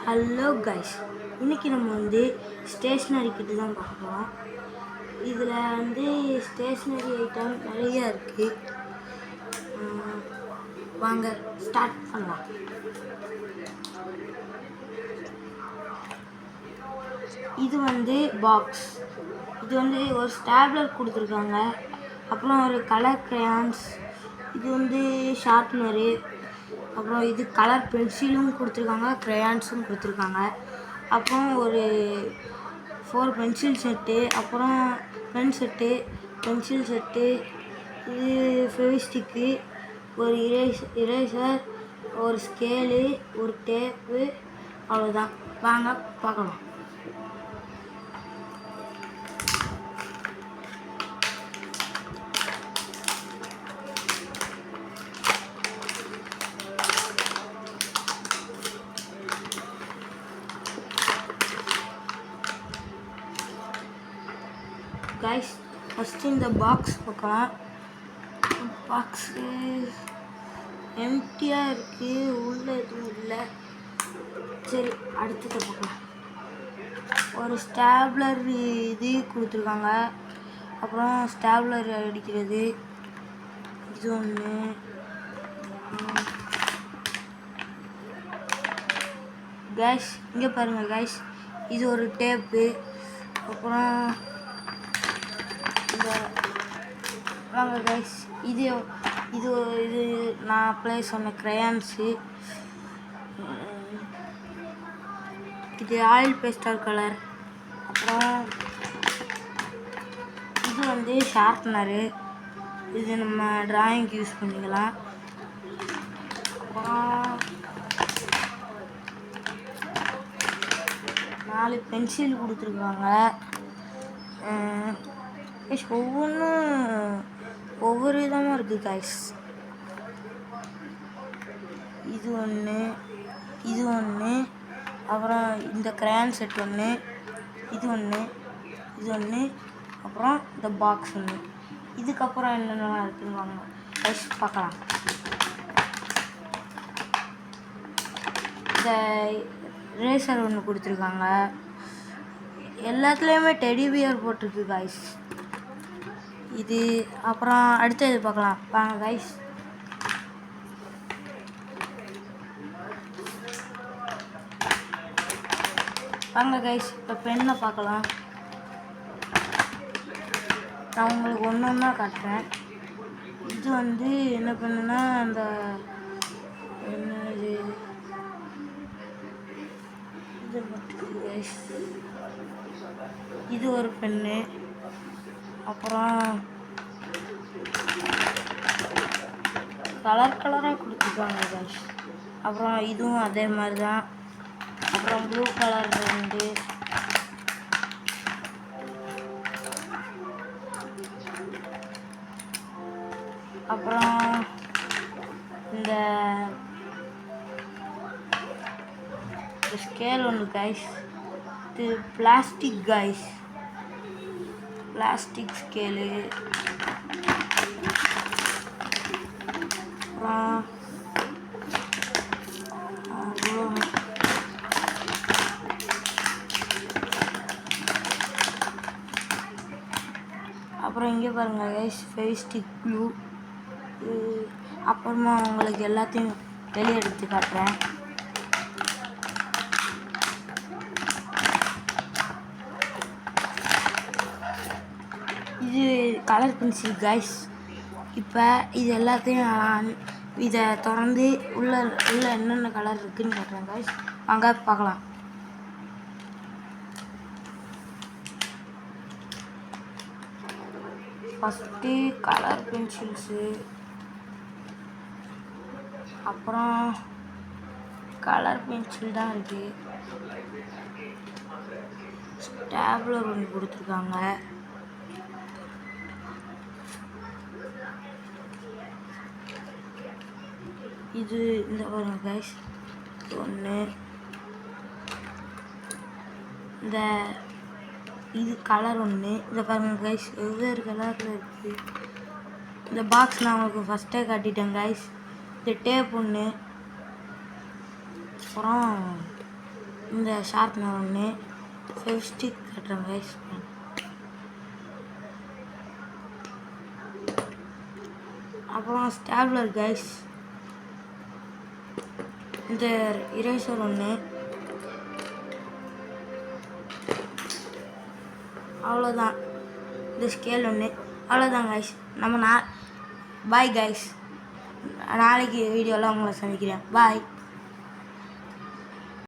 Hello guys, இன்றைக்கி நம்ம stationery கிட்ட தான் பார்க்குறோம். இதில் ஸ்டேஷ்னரி ஐட்டம் நிறையா இருக்குது. வாங்க ஸ்டார்ட் பண்ணலாம். இது பாக்ஸ். இது ஒரு ஸ்டாப்லர் கொடுத்துருக்காங்க. அப்புறம் ஒரு கலர் கிரையான்ஸ். இது ஷார்ப்னரு. அப்புறம் இது கலர் பென்சிலும் கொடுத்துருக்காங்க, க்ரையான்ஸும் கொடுத்துருக்காங்க. அப்புறம் ஒரு 4 பென்சில் செட்டு, அப்புறம் பென் செட்டு, பென்சில் செட்டு, இது ஃபெவிஸ்டிக்கு, ஒரு இரேசர், ஒரு ஸ்கேலு, ஒரு டேப்பு, அவ்வளோதான். வாங்க பார்க்கலாம். கைஸ், ஃபஸ்ட்டு இந்த பாக்ஸ் பார்க்கலாம். பாக்ஸு எம்டியாக இருக்குது, உள்ளே எதுவும் இல்லை. சரி, அடுத்தது பார்க்கலாம். ஒரு ஸ்டாப்லர் இது கொடுத்துருக்காங்க. அப்புறம் ஸ்டாப்லர் அடிக்கிறது இது ஒன்று. கைஸ், இங்கே பாருங்கள் கைஸ், இது ஒரு டேப்பு. அப்புறம் வாங்க கைஸ், இது இது இது நான் அப்ளை சொன்ன க்ரையான்ஸு. இது ஆயில் பேஸ்டல் கலர். அப்புறம் இது ஷார்ப்னரு. இது நம்ம டிராயிங்க்கு யூஸ் பண்ணிக்கலாம். அப்புறம் 4 பென்சில் கொடுத்துருக்காங்க. ஒவ்வொன்றும் ஒவ்வொரு விதமாக இருக்குது கைஸ். இது ஒன்று, அப்புறம் இந்த கிரையான் செட் ஒன்று, இது ஒன்று, அப்புறம் இந்த பாக்ஸ் ஒன்று. இதுக்கப்புறம் என்னென்னலாம் இருக்குன்னு வாங்க கைஸ் பார்க்கலாம். இந்த ரேசர் ஒன்று கொடுத்துருக்காங்க. எல்லாத்துலேயுமே டெடி பியர் போட்டிருக்கு கைஸ். இது அப்புறம் அடுத்தது பார்க்கலாம் வாங்க கைஸ். வாங்க கைஸ், இப்போ பெண்ணை பார்க்கலாம். நான் உங்களுக்கு ஒன்று ஒன்றா காட்டுறேன். இது என்ன பண்ணுன்னா, அந்த என்னது இது மட்டும் கைஸ். இது ஒரு பெண்ணு. அப்புறம் கலராக கொடுத்துருக்காங்க கைஸ். அப்புறம் இதுவும் அதே மாதிரி தான். அப்புறம் ப்ளூ கலர் 2. அப்புறம் இந்த ஸ்கேல் ஒன்று கைஸ். இது பிளாஸ்டிக் கைஸ், பிளாஸ்டிக் ஸ்கேலு. அப்புறம் இங்கே பாருங்கள் கைஸ், ஃபெவிஸ்டிக் க்ளூ. அப்புறமா உங்களுக்கு எல்லாத்தையும் வெளியே எடுத்து காட்டுறேன். இது கலர் பென்சில் கைஸ். இப்போ இது எல்லாத்தையும் இதை திறந்து உள்ள என்னென்ன கலர் இருக்குதுன்னு காட்டுறேன் கைஸ். வாங்க பார்க்கலாம். ஃபஸ்ட்டு கலர் பென்சில்ஸு, அப்புறம் கலர் பென்சில் தான் இருக்குது. ஸ்டாப்லர் ஒன்று கொடுத்துருக்காங்க. இது இந்த பாருங்க கைஸ், ஒன்று. இது கலர் ஒன்று. இதை பாருங்க கைஸ், வெவ்வேறு கலரில் இருக்குது. இந்த பாக்ஸ் நான் உங்களுக்கு ஃபஸ்ட்டே காட்டிட்டேன் கைஸ். இந்த டேப் ஒன்று. அப்புறம் இந்த ஷார்ப்னர் ஒன்று, ஃபெவிஸ்டிக் கட்டுறேன் கைஸ். அப்புறம் ஸ்டாப்லர் கைஸ், இந்த இரேசர் ஒன்று, அவ்வளோதான். இந்த ஸ்கேல் ஒன்று, அவ்வளோதான் கைஸ். நம்ம பாய் கைஸ், நாளைக்கு வீடியோவில் உங்களை சந்திக்கிறேன். பாய்.